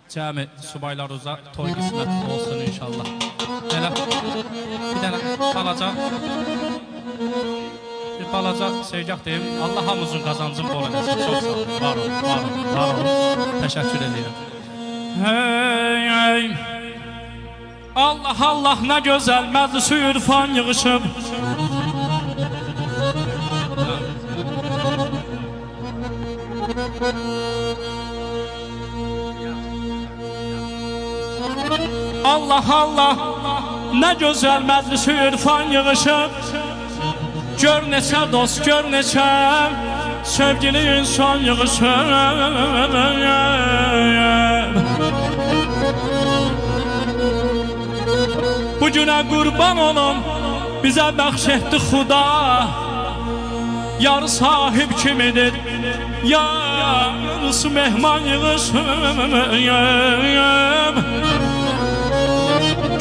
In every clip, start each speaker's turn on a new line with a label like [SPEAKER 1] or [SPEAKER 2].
[SPEAKER 1] Cəmi subaylarımıza toy qismət olsun inşallah. Elə bir dənə balaca sevgah deyim. Allah hamımızın qazancını bol eləsin. Çox sağ olun. Var olun. Təşəkkür edirəm. Hey. Allah Allah nə gözəl məclis ürfan yığışıb. Allah Allah nə gözəl məclis ürfan yığışıb. Gör neçə dost, gör neçə sevgili insan yığışıb. Bugünə qurban olum bizə bəxş etdi Xuda. Yarı sahib kimidir, yarısı mehman yığışıb.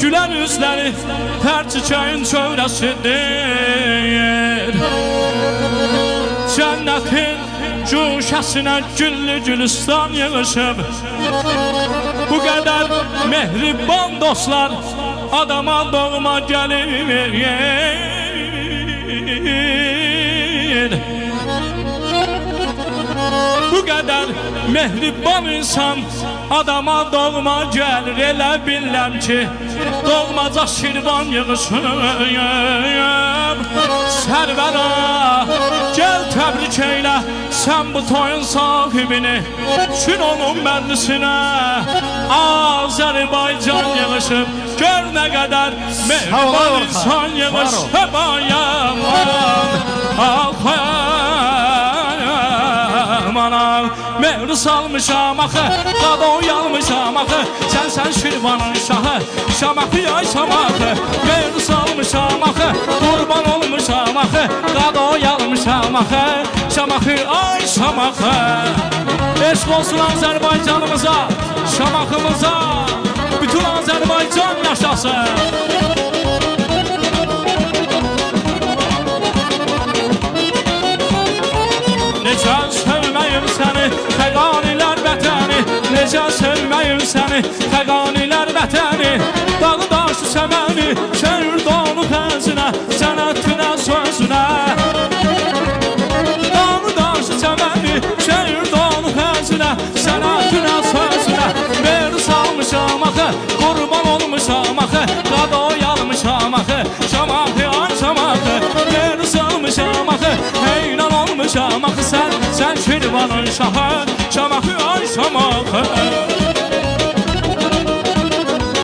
[SPEAKER 1] Gülen üzləri hər çiçəyin çövrəsidir. Cənnətin cuşəsinə güllü gülistan yığışıb. Bu qədər mehriban dostlar adama doğma gəlir. Bu qədər mehriban insan adama doğma gəlir. Elə biləm ki doğmaca şirvan yığışıb. Sərvəra gəl təbrik eylə sən bu toyun sahibini. Çün onun məclisinə Azərbaycan yığışıb. Gör nə qədər mehriban insan yığışıb. Aman mehri salmışam axı, qada uyalmışam axı. Sən şirvanın şahı, şamaxı ay şamaxı. Mehri salmışam axı, qurban olmuşam axı. Qada uyalmışam axı, şamaxı ay şamaxı. Eşq olsun Azərbaycanımıza, şamaxımıza. Bütün Azərbaycan yaşasın. Necə sevməyim səni, fəqanilər vətəni. Necə sevməyim səni, fəqanilər vətəni. Dağı daşı səməni, şəhür donu xəzinə, sənətinə sözünə. Dağı daşı səməni, şəhür donu xəzinə, sənətinə sözünə. Mehri salmışam axı, qurban olmuşam axı. Qada oyalmışam axı, şamaxı ay şamaxı. Mehri salmışam axı, heyran olmuşam axı. Sen şirvanın şahı, şamaxı ay şamaxı.